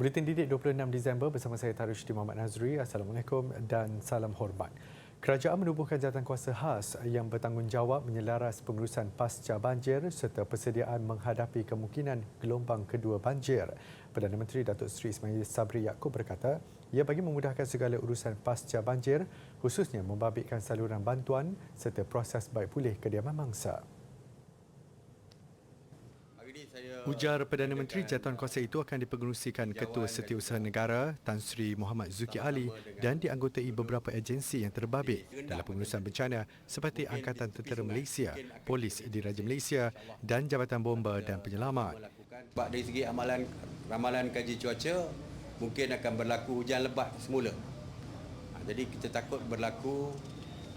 Buletin Didik 26 Disember bersama saya Tarusydi Muhammad Nazri. Assalamualaikum dan salam hormat. Kerajaan menubuhkan jawatankuasa khas yang bertanggungjawab menyelaras pengurusan pasca banjir serta persediaan menghadapi kemungkinan gelombang kedua banjir. Perdana Menteri Datuk Seri Ismail Sabri Yaakob berkata, ia bagi memudahkan segala urusan pasca banjir, khususnya membabitkan saluran bantuan serta proses baik pulih kediaman mangsa. Ujar Perdana Menteri, jawatankuasa itu akan dipengerusikan Ketua Setiausaha Negara Tan Sri Muhammad Zuki Ali dan dianggotai beberapa agensi yang terbabit dalam pengurusan bencana seperti Angkatan Tentera Malaysia, Polis Diraja Malaysia dan Jabatan Bomba dan Penyelamat. Dari segi ramalan kaji cuaca, mungkin akan berlaku hujan lebat semula. Jadi kita takut berlaku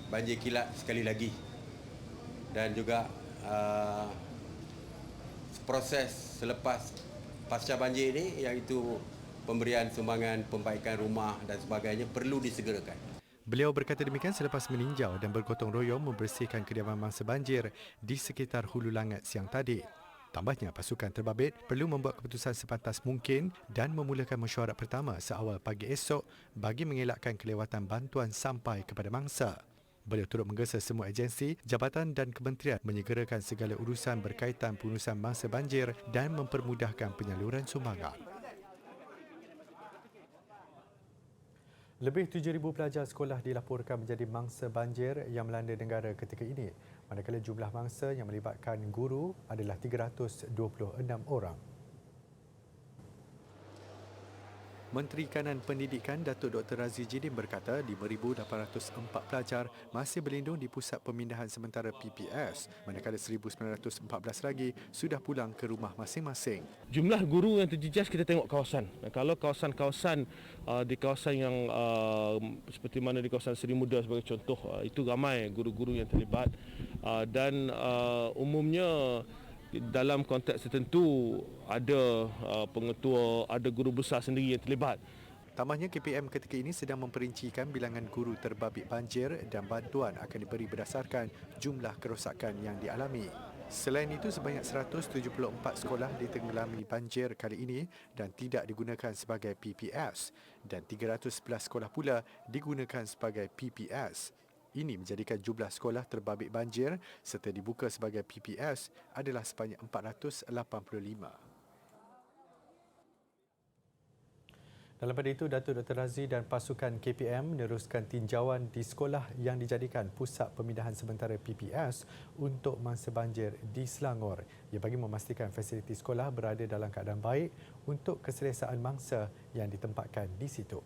banjir kilat sekali lagi. Dan juga proses selepas pasca banjir ini, iaitu pemberian sumbangan pembaikan rumah dan sebagainya, perlu disegerakan. Beliau berkata demikian selepas meninjau dan bergotong royong membersihkan kediaman mangsa banjir di sekitar Hulu Langat siang tadi. Tambahnya, pasukan terbabit perlu membuat keputusan sepantas mungkin dan memulakan mesyuarat pertama seawal pagi esok bagi mengelakkan kelewatan bantuan sampai kepada mangsa. Beliau turut menggesa semua agensi, jabatan dan kementerian menyegerakan segala urusan berkaitan pengurusan mangsa banjir dan mempermudahkan penyaluran sumbangan. Lebih 7,000 pelajar sekolah dilaporkan menjadi mangsa banjir yang melanda negara ketika ini, manakala jumlah mangsa yang melibatkan guru adalah 326 orang. Menteri Kanan Pendidikan Datuk Dr. Razzie Jidin berkata 5,804 pelajar masih berlindung di Pusat Pemindahan Sementara PPS, manakala 1,914 lagi sudah pulang ke rumah masing-masing. Jumlah guru yang terjejas kita tengok kawasan. Kalau kawasan-kawasan di kawasan yang seperti mana di kawasan Seri Muda sebagai contoh, itu ramai guru-guru yang terlibat dan umumnya dalam konteks tertentu ada pengetua, ada guru besar sendiri yang terlibat. Tambahnya, KPM ketika ini sedang memperincikan bilangan guru terbabit banjir dan bantuan akan diberi berdasarkan jumlah kerosakan yang dialami. Selain itu, sebanyak 174 sekolah ditenggelami banjir kali ini dan tidak digunakan sebagai PPS dan 311 sekolah pula digunakan sebagai PPS. Ini menjadikan jumlah sekolah terbabit banjir serta dibuka sebagai PPS adalah sebanyak 485. Dalam pada itu, Datuk Dr. Razzie dan pasukan KPM meneruskan tinjauan di sekolah yang dijadikan Pusat Pemindahan Sementara PPS untuk mangsa banjir di Selangor. Ia bagi memastikan fasiliti sekolah berada dalam keadaan baik untuk keselesaan mangsa yang ditempatkan di situ.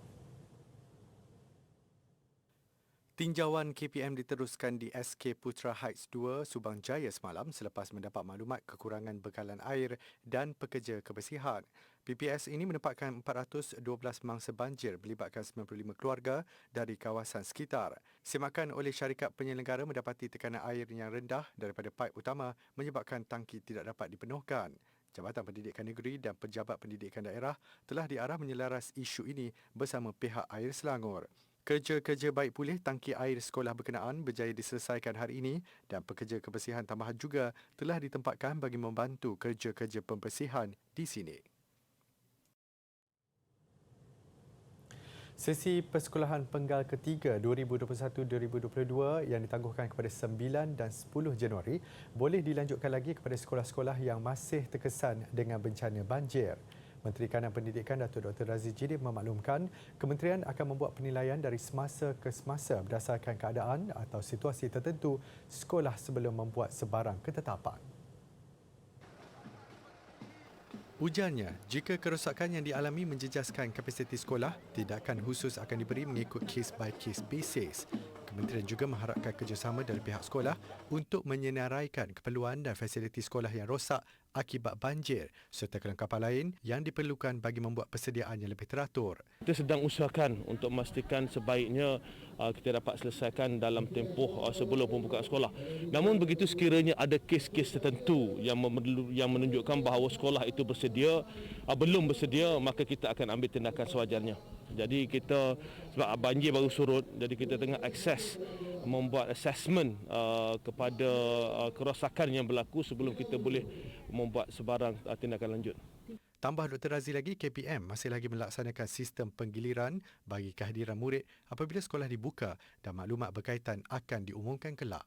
Tinjauan KPM diteruskan di SK Putra Heights 2, Subang Jaya semalam selepas mendapat maklumat kekurangan bekalan air dan pekerja kebersihan. PPS ini menempatkan 412 mangsa banjir melibatkan 95 keluarga dari kawasan sekitar. Semakan oleh syarikat penyelenggara mendapati tekanan air yang rendah daripada paip utama menyebabkan tangki tidak dapat dipenuhkan. Jabatan Pendidikan Negeri dan Pejabat Pendidikan Daerah telah diarah menyelaras isu ini bersama pihak Air Selangor. Kerja-kerja baik pulih tangki air sekolah berkenaan berjaya diselesaikan hari ini dan pekerja kebersihan tambahan juga telah ditempatkan bagi membantu kerja-kerja pembersihan di sini. Sesi Persekolahan Penggal ketiga 2021-2022 yang ditangguhkan kepada 9 dan 10 Januari boleh dilanjutkan lagi kepada sekolah-sekolah yang masih terkesan dengan bencana banjir. Menteri Kanan Pendidikan Datuk Dr. Razzie Jidin memaklumkan kementerian akan membuat penilaian dari semasa ke semasa berdasarkan keadaan atau situasi tertentu sekolah sebelum membuat sebarang ketetapan. Ujarnya, jika kerosakan yang dialami menjejaskan kapasiti sekolah, tindakan khusus akan diberi mengikut case by case basis. Kementerian juga mengharapkan kerjasama dari pihak sekolah untuk menyenaraikan keperluan dan fasiliti sekolah yang rosak akibat banjir serta kelengkapan lain yang diperlukan bagi membuat persediaan yang lebih teratur. Kita sedang usahakan untuk memastikan sebaiknya kita dapat selesaikan dalam tempoh sebelum pembukaan sekolah. Namun begitu sekiranya ada kes-kes tertentu yang menunjukkan bahawa sekolah itu belum bersedia, maka kita akan ambil tindakan sewajarnya. Jadi kita, sebab banjir baru surut, jadi kita tengah membuat assessment kepada kerosakan yang berlaku sebelum kita boleh membuat sebarang tindakan lanjut. Tambah Dr. Razi lagi, KPM masih lagi melaksanakan sistem penggiliran bagi kehadiran murid apabila sekolah dibuka dan maklumat berkaitan akan diumumkan kelak.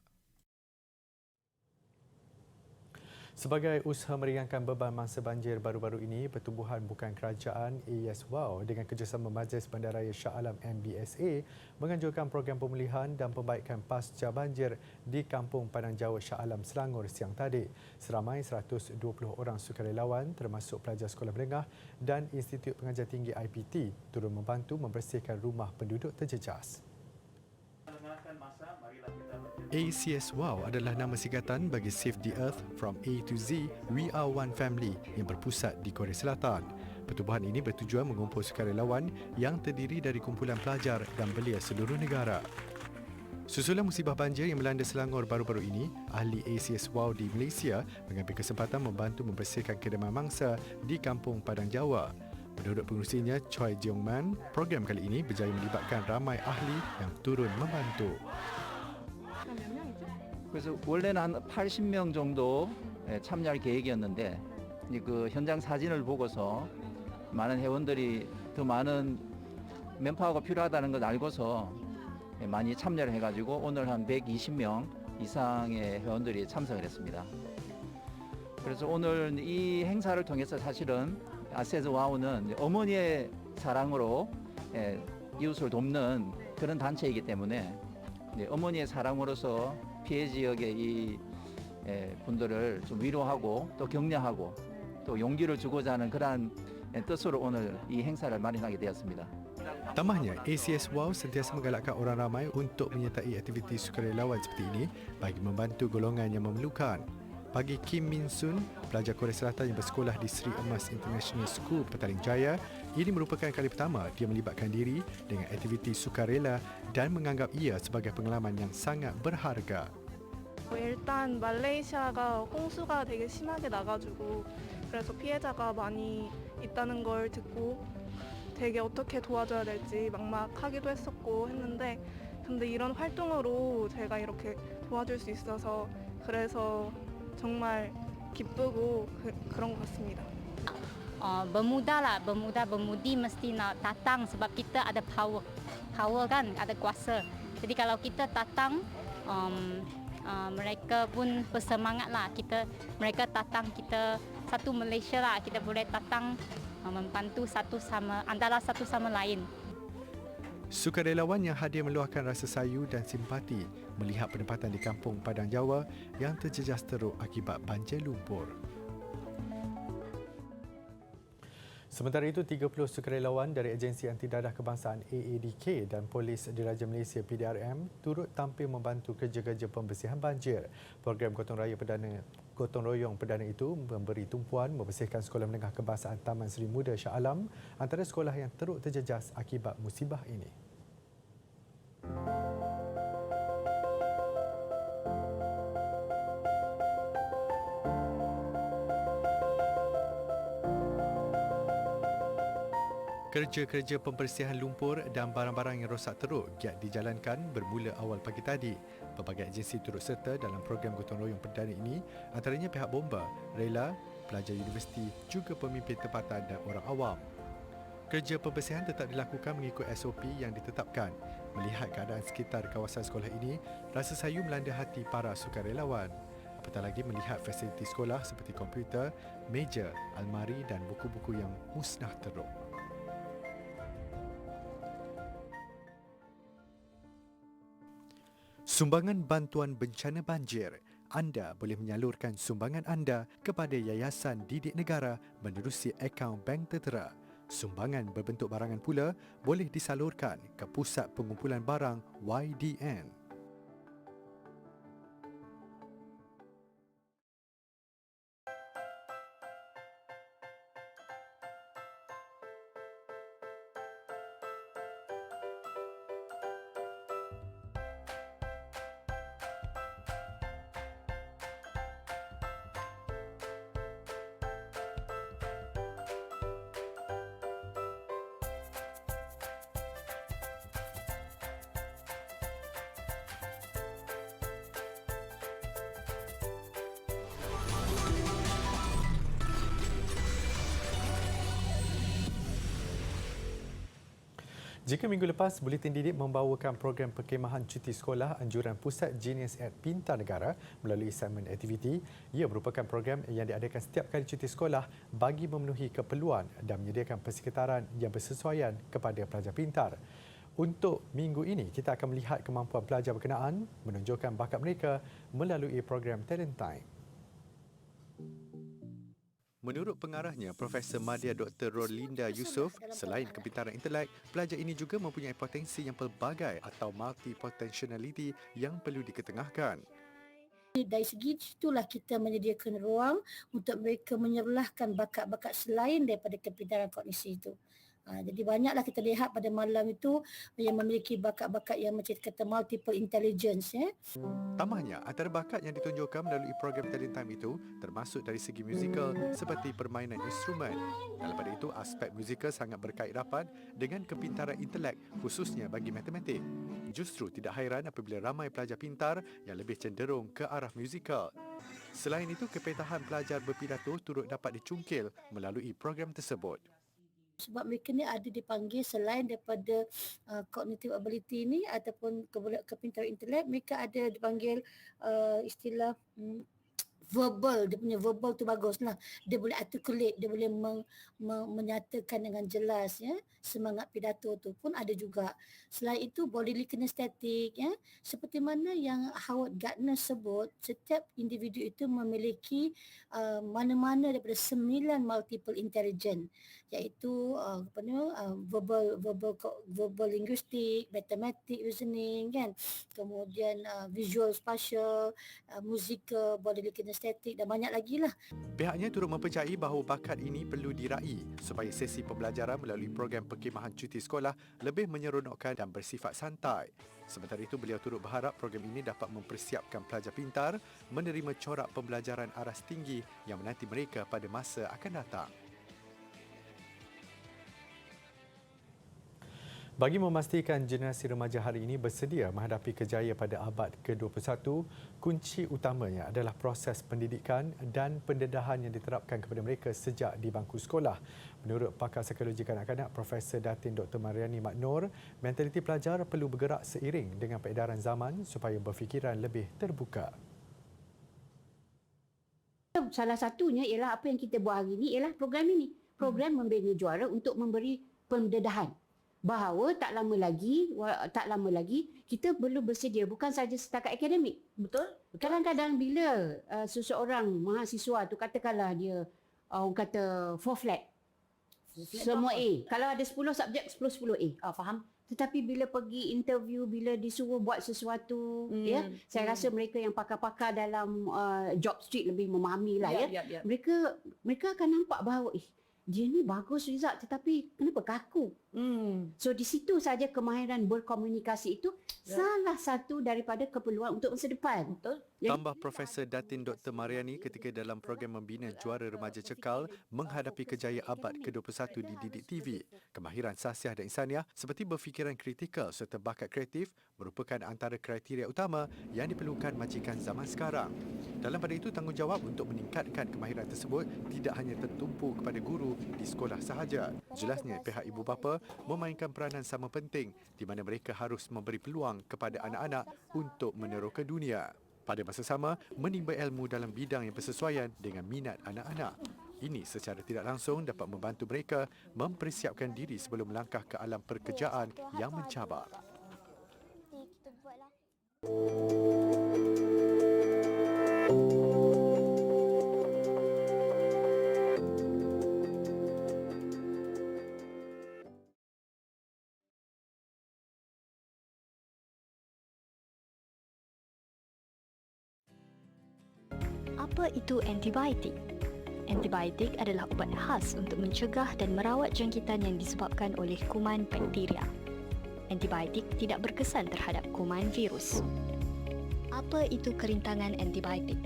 Sebagai usaha meringankan beban masa banjir baru-baru ini, Pertubuhan Bukan Kerajaan AESWAO dengan kerjasama Majlis Bandaraya Shah Alam MBSA menganjurkan program pemulihan dan pembaikan pasca banjir di Kampung Padang Jawa Shah Alam Selangor siang tadi. Seramai 120 orang sukarelawan termasuk pelajar sekolah menengah dan Institut Pengajar Tinggi IPT turun membantu membersihkan rumah penduduk terjejas. ACS-WOW adalah nama singkatan bagi Save the Earth From A to Z, We Are One Family yang berpusat di Korea Selatan. Pertubuhan ini bertujuan mengumpul sukarelawan yang terdiri dari kumpulan pelajar dan belia seluruh negara. Susulan musibah banjir yang melanda Selangor baru-baru ini, ahli ACS-WOW di Malaysia mengambil kesempatan membantu membersihkan kediaman mangsa di Kampung Padang Jawa. Menurut pengurusinya, Choi Jeong Man, program kali ini berjaya melibatkan ramai ahli yang turun membantu. 그래서 원래는 한 80명 정도 참여할 계획이었는데 그 현장 사진을 보고서 많은 회원들이 더 많은 맨파워가 필요하다는 걸 알고서 많이 참여를 해가지고 오늘 한 120명 이상의 회원들이 참석을 했습니다. 그래서 오늘 이 행사를 통해서 사실은 아세즈 와우는 어머니의 사랑으로 이웃을 돕는 그런 단체이기 때문에 어머니의 사랑으로서 피해 지역의 이 분들을 좀 위로하고 또 격려하고 또 용기를 주고자 하는 그러한 뜻으로 오늘 이 행사를 마련하게 되었습니다. Tambahnya, ACS-WOW sentiasa menggalakkan orang ramai untuk menyertai aktiviti sukarelawan seperti ini bagi membantu golongan yang memerlukan. Bagi Kim Min Sun, pelajar Korea Selatan yang bersekolah di Sri Emas International School, Petaling Jaya, ini merupakan kali pertama dia melibatkan diri dengan aktiviti sukarela dan menganggap ia sebagai pengalaman yang sangat berharga. 일단 말레이시아가 홍수가 되게 심하게 나가지고 그래서 피해자가 많이 있다는 걸 듣고 되게 어떻게 도와줘야 될지 막막하기도 했었고 했는데 근데 이런 활동으로 제가 이렇게 도와줄 수 있어서 그래서 정말 기쁘고 그런 것 같습니다. Bermudi mesti nak datang sebab kita ada power kan, ada kuasa. Jadi kalau kita datang, mereka pun bersemangat lah. Mereka datang kita satu Malaysia lah, kita boleh datang membantu antara satu sama lain. Sukarelawan yang hadir meluahkan rasa sayu dan simpati melihat penempatan di Kampung Padang Jawa yang terjejas teruk akibat banjir lumpur. Sementara itu, 30 sukarelawan dari Agensi Anti Dadah Kebangsaan AADK dan Polis Diraja Malaysia PDRM turut tampil membantu kerja-kerja pembersihan banjir. Program Gotong Royong Perdana itu memberi tumpuan membersihkan Sekolah Menengah Kebangsaan Taman Seri Muda Shah Alam antara sekolah yang teruk terjejas akibat musibah ini. Kerja-kerja pembersihan lumpur dan barang-barang yang rosak teruk giat dijalankan bermula awal pagi tadi. Pelbagai agensi turut serta dalam program Gotong Royong Perdana ini, antaranya pihak bomba, rela, pelajar universiti, juga pemimpin tempatan dan orang awam. Kerja pembersihan tetap dilakukan mengikut SOP yang ditetapkan. Melihat keadaan sekitar kawasan sekolah ini, rasa sayu melanda hati para sukarelawan. Apatah lagi melihat fasiliti sekolah seperti komputer, meja, almari dan buku-buku yang musnah teruk. Sumbangan bantuan bencana banjir. Anda boleh menyalurkan sumbangan anda kepada Yayasan Didik Negara menerusi akaun bank tertera. Sumbangan berbentuk barangan pula boleh disalurkan ke Pusat Pengumpulan Barang YDN. Jika minggu lepas Buletin Didik membawakan program perkhemahan cuti sekolah anjuran Pusat Genius at Pintar Negara melalui segmen aktiviti, ia merupakan program yang diadakan setiap kali cuti sekolah bagi memenuhi keperluan dan menyediakan persekitaran yang bersesuaian kepada pelajar pintar. Untuk minggu ini, kita akan melihat kemampuan pelajar berkenaan menunjukkan bakat mereka melalui program Talent Time. Menurut pengarahnya, Profesor Madya Dr. Rolinda Yusof, selain kepintaran intelek, pelajar ini juga mempunyai potensi yang pelbagai atau multi-potentiality yang perlu diketengahkan. Dari segi itulah kita menyediakan ruang untuk mereka menyerlahkan bakat-bakat selain daripada kepintaran kognisi itu. Jadi banyaklah kita lihat pada malam itu yang memiliki bakat-bakat yang macam kata multiple intelligence. Tambahnya, antara bakat yang ditunjukkan melalui program Talent Time itu termasuk dari segi musikal seperti permainan instrumen. Dalam pada itu, aspek musikal sangat berkait rapat dengan kepintaran intelek khususnya bagi matematik. Justru tidak hairan apabila ramai pelajar pintar yang lebih cenderung ke arah musikal. Selain itu, kepintaran pelajar berpidato turut dapat dicungkil melalui program tersebut. Sebab mereka ni ada dipanggil selain daripada cognitive ability ni ataupun kepintaran intelek, mereka ada dipanggil istilah verbal. Dia punya verbal tu baguslah. Dia boleh articulate, dia boleh menyatakan dengan jelas, ya. Semangat pidato tu pun ada juga. Selain itu bodily kinesthetic, ya. Seperti mana yang Howard Gardner sebut, setiap individu itu memiliki mana-mana daripada 9 multiple intelligence, iaitu verbal linguistik, mathematic reasoning, kan. Kemudian visual spatial, musical, bodily kinesthetic dan banyak lagi lah. Pihaknya turut mempercayai bahawa bakat ini perlu diraih supaya sesi pembelajaran melalui program perkhemahan cuti sekolah lebih menyeronokkan dan bersifat santai. Sementara itu, beliau turut berharap program ini dapat mempersiapkan pelajar pintar menerima corak pembelajaran aras tinggi yang menanti mereka pada masa akan datang. Bagi memastikan generasi remaja hari ini bersedia menghadapi kejayaan pada abad ke-21, kunci utamanya adalah proses pendidikan dan pendedahan yang diterapkan kepada mereka sejak di bangku sekolah. Menurut pakar psikologi kanak-kanak Profesor Datin Dr. Mariani Maknor, mentaliti pelajar perlu bergerak seiring dengan peredaran zaman supaya berfikiran lebih terbuka. Salah satunya ialah apa yang kita buat hari ini ialah program ini. Program membina juara untuk memberi pendedahan. Bahawa tak lama lagi kita perlu bersedia bukan saja setakat akademik. Betul? Kadang-kadang bila seseorang mahasiswa tu katakanlah dia orang kata 4 flat. Semua A. Kalau ada 10 subjek 10 A. Faham. Tetapi bila pergi interview, bila disuruh buat sesuatu, saya rasa mereka yang pakar-pakar dalam job street lebih memahami lah ya. Mereka akan nampak bahawa dia ni bagus result tetapi kenapa kaku? So di situ saja kemahiran berkomunikasi itu salah satu daripada keperluan untuk masa depan. Betul. Tambah Profesor Datin Dr. Mariani ketika dalam program membina juara remaja cekal menghadapi kejayaan abad ke-21 di Didik TV. Kemahiran sasiah dan insaniah seperti berfikiran kritikal serta bakat kreatif merupakan antara kriteria utama yang diperlukan majikan zaman sekarang. Dalam pada itu, tanggungjawab untuk meningkatkan kemahiran tersebut tidak hanya tertumpu kepada guru di sekolah sahaja. Jelasnya pihak ibu bapa memainkan peranan sama penting di mana mereka harus memberi peluang kepada anak-anak untuk meneroka dunia. Pada masa sama, menimba ilmu dalam bidang yang bersesuaian dengan minat anak-anak. Ini secara tidak langsung dapat membantu mereka mempersiapkan diri sebelum melangkah ke alam pekerjaan yang mencabar. Apa itu antibiotik? Antibiotik adalah ubat khas untuk mencegah dan merawat jangkitan yang disebabkan oleh kuman bakteria. Antibiotik tidak berkesan terhadap kuman virus. Apa itu kerintangan antibiotik?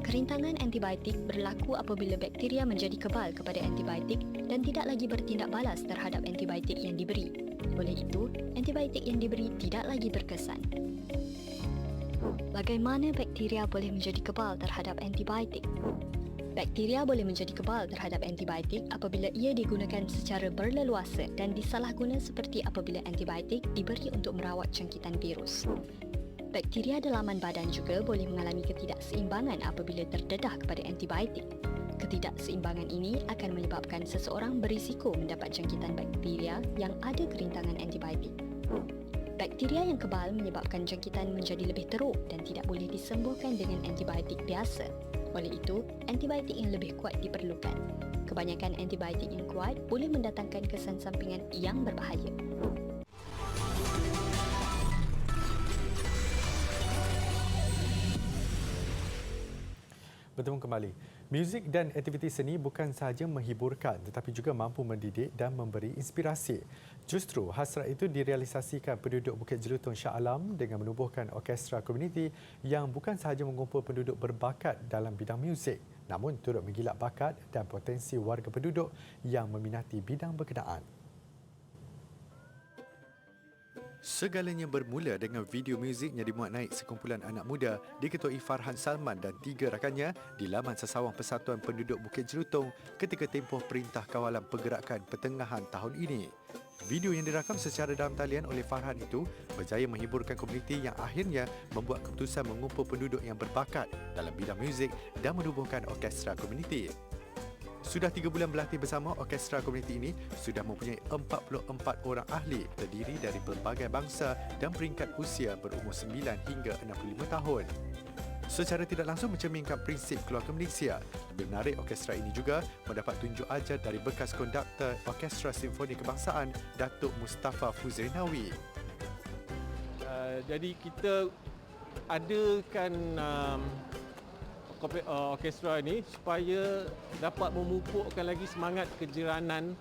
Kerintangan antibiotik berlaku apabila bakteria menjadi kebal kepada antibiotik dan tidak lagi bertindak balas terhadap antibiotik yang diberi. Oleh itu, antibiotik yang diberi tidak lagi berkesan. Bagaimana bakteria boleh menjadi kebal terhadap antibiotik? Bakteria boleh menjadi kebal terhadap antibiotik apabila ia digunakan secara berleluasa dan disalahguna seperti apabila antibiotik diberi untuk merawat jangkitan virus. Bakteria dalaman badan juga boleh mengalami ketidakseimbangan apabila terdedah kepada antibiotik. Ketidakseimbangan ini akan menyebabkan seseorang berisiko mendapat jangkitan bakteria yang ada kerintangan antibiotik. Bakteria yang kebal menyebabkan jangkitan menjadi lebih teruk dan tidak boleh disembuhkan dengan antibiotik biasa. Oleh itu, antibiotik yang lebih kuat diperlukan. Kebanyakan antibiotik yang kuat boleh mendatangkan kesan sampingan yang berbahaya. Bertemu kembali. Muzik dan aktiviti seni bukan sahaja menghiburkan tetapi juga mampu mendidik dan memberi inspirasi. Justru hasrat itu direalisasikan penduduk Bukit Jelutong Shah Alam dengan menubuhkan orkestra komuniti yang bukan sahaja mengumpul penduduk berbakat dalam bidang muzik namun turut menggilak bakat dan potensi warga penduduk yang meminati bidang berkenaan. Segalanya bermula dengan video muzik yang dimuat naik sekumpulan anak muda diketuai Farhan Salman dan 3 rakannya di laman Sesawang Persatuan Penduduk Bukit Jelutong ketika tempoh Perintah Kawalan Pergerakan pertengahan tahun ini. Video yang dirakam secara dalam talian oleh Farhan itu berjaya menghiburkan komuniti yang akhirnya membuat keputusan mengumpul penduduk yang berbakat dalam bidang muzik dan menubuhkan orkestra komuniti. Sudah 3 bulan berlatih bersama, orkestra komuniti ini sudah mempunyai 44 orang ahli terdiri dari pelbagai bangsa dan peringkat usia berumur 9 hingga 65 tahun. Secara tidak langsung mencerminkan prinsip keluarga Malaysia. Lebih menarik, orkestra ini juga mendapat tunjuk ajar dari bekas konduktor Orkestra Simfoni Kebangsaan, Datuk Mustafa Fuzrinawi. Jadi kita adakan orkestra ini supaya dapat memupukkan lagi semangat kejiranan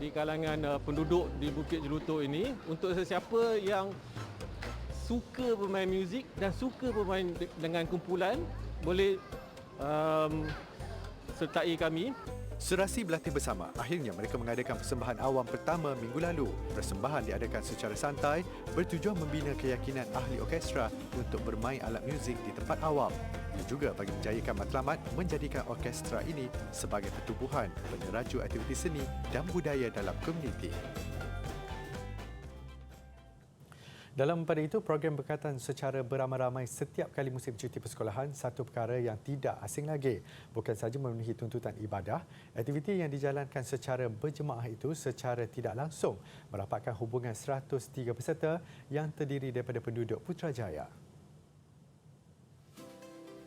di kalangan penduduk di Bukit Jelutong ini untuk sesiapa yang suka bermain muzik dan suka bermain dengan kumpulan boleh sertai kami. Serasi berlatih bersama, akhirnya mereka mengadakan persembahan awam pertama minggu lalu. Persembahan diadakan secara santai bertujuan membina keyakinan ahli orkestra untuk bermain alat muzik di tempat awam. Ia juga bagi menjayakan matlamat menjadikan orkestra ini sebagai pertubuhan peneraju aktiviti seni dan budaya dalam komuniti. Dalam pada itu, program berkatan secara beramai-ramai setiap kali musim cuti persekolahan satu perkara yang tidak asing lagi. Bukan sahaja memenuhi tuntutan ibadah, aktiviti yang dijalankan secara berjemaah itu secara tidak langsung merapatkan hubungan 103 peserta yang terdiri daripada penduduk Putrajaya.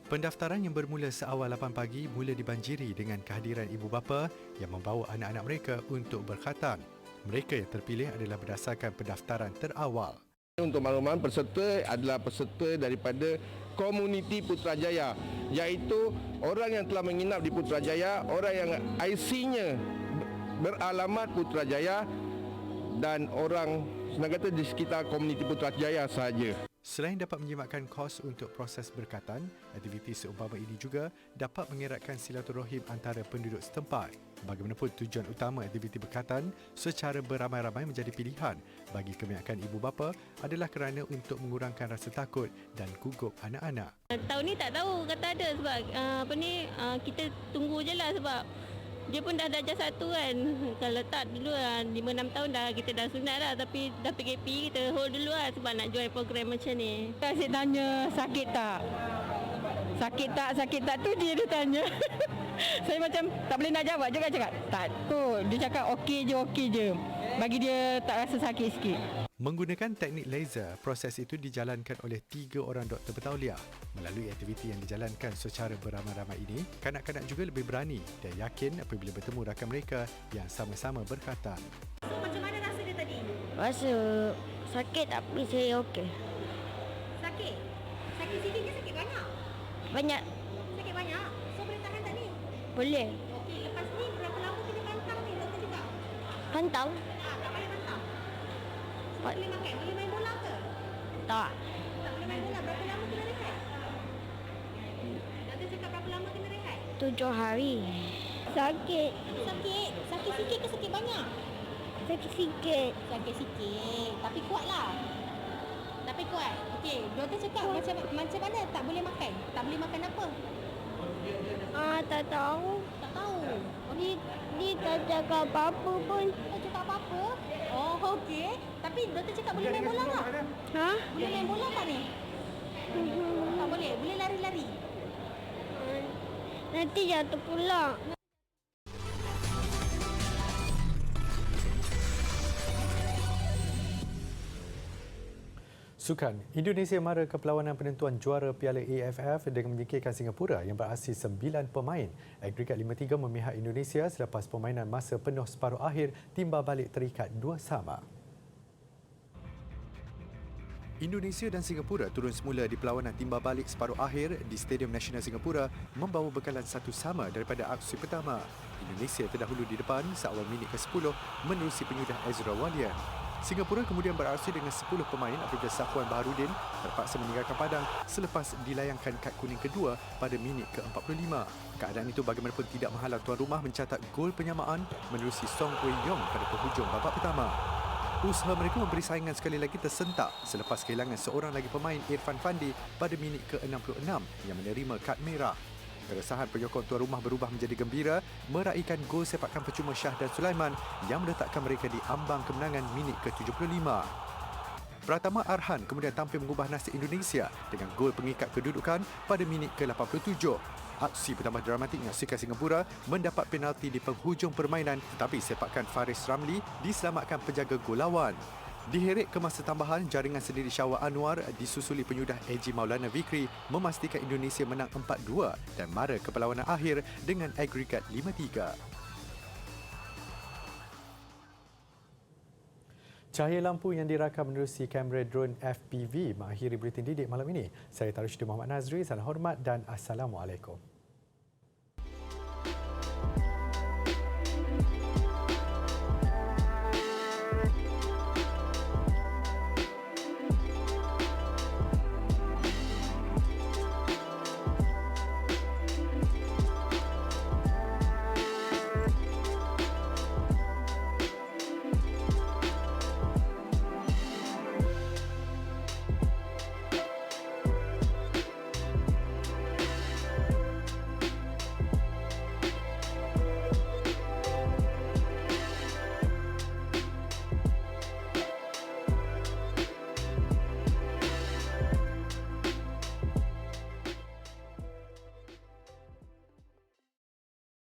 Pendaftaran yang bermula seawal 8 pagi mula dibanjiri dengan kehadiran ibu bapa yang membawa anak-anak mereka untuk berkhatan. Mereka yang terpilih adalah berdasarkan pendaftaran terawal. Untuk makluman, peserta adalah peserta daripada komuniti Putrajaya, iaitu orang yang telah menginap di Putrajaya, orang yang IC-nya beralamat Putrajaya dan orang senang kata di sekitar komuniti Putrajaya sahaja. Selain dapat menjimatkan kos untuk proses berkatan, aktiviti seumpama ini juga dapat mengeratkan silaturahim antara penduduk setempat. Bagaimanapun, tujuan utama aktiviti berkatan secara beramai-ramai menjadi pilihan bagi kebanyakan ibu bapa adalah kerana untuk mengurangkan rasa takut dan gugup anak-anak. Tahun ni tak tahu kata ada sebab kita tunggu je lah sebab dia pun dah darjah 1 kan. Kalau tak dulu 5-6 tahun dah kita dah sunat dah, tapi dah PKP kita hold dulu lah sebab nak join program macam ni. Asyik tanya sakit tak? Sakit tak tu dia tanya. Saya macam tak boleh nak jawab juga, cakap tak kot. Dia cakap okey je. Bagi dia tak rasa sakit sikit. Menggunakan teknik laser, proses itu dijalankan oleh 3 orang doktor bertauliah. Melalui aktiviti yang dijalankan secara beramai-ramai ini, kanak-kanak juga lebih berani dan yakin apabila bertemu rakan mereka yang sama-sama berkhatan. So macam mana rasa dia tadi? Rasa sakit tapi saya okey. Sakit? Sakit sikit ke sakit banyak? Banyak. Sakit banyak? So boleh tahan tak ni? Boleh. Okey, lepas ni berapa lama kena pantang ni doktor cakap? Pantang? Tak payah pantang. Boleh makan? Boleh main bola ke? Tak. Tak boleh main bola. Berapa lama kena rehat? Doktor cakap berapa lama kena rehat? 7 hari. Sakit. Sakit? Sakit sikit ke sakit banyak? Sakit sikit. Sakit sikit. Tapi kuat lah. Tapi kuat. Okey, doktor cakap macam mana tak boleh makan? Tak boleh makan apa? Tak tahu. Tak tahu. Dia tak cakap apa-apa pun. Tak cakap apa-apa? Oh, okey. Tapi doktor cakap boleh main bola tak? Ha? Boleh main bola tak ni? Tak boleh. Boleh lari-lari. Nanti jatuh pula. Sukan, Indonesia mara ke perlawanan penentuan juara Piala AFF dengan menyingkirkan Singapura yang berasih 9 pemain. Agregat 5-3 memihak Indonesia selepas permainan masa penuh separuh akhir timbal balik terikat 2-2. Indonesia dan Singapura turun semula di perlawanan timbal balik separuh akhir di Stadium Nasional Singapura membawa bekalan 1 sama daripada aksi pertama. Indonesia terdahulu di depan seawal minit ke-10 menerusi penyudah Ezra Walian. Singapura kemudian beraksi dengan 10 pemain apabila Safwan Baharudin terpaksa meninggalkan padang selepas dilayangkan kad kuning kedua pada minit ke-45. Keadaan itu bagaimanapun tidak menghalang tuan rumah mencatat gol penyamaan menerusi Song Wei Yong pada penghujung babak pertama. Usaha mereka memberi saingan sekali lagi tersentak selepas kehilangan seorang lagi pemain Irfan Fandi pada minit ke-66 yang menerima kad merah. Keresahan penyokong tuan rumah berubah menjadi gembira meraikan gol sepakan percuma Shah dan Sulaiman yang meletakkan mereka di ambang kemenangan minit ke-75. Pratama Arhan kemudian tampil mengubah nasib Indonesia dengan gol pengikat kedudukan pada minit ke-87. Aksi pertama dramatik menyaksikan Singapura mendapat penalti di penghujung permainan tetapi sepakan Faris Ramli diselamatkan penjaga gol lawan. Diheret ke masa tambahan, jaringan sendiri Syawal Anwar disusuli penyudah AG Maulana Vikri memastikan Indonesia menang 4-2 dan mara ke perlawanan akhir dengan agregat 5-3. Cahaya lampu yang dirakam menerusi kamera drone FPV mengakhiri buletin didik malam ini. Saya Tarusyidin Muhammad Nazri, salam hormat dan Assalamualaikum.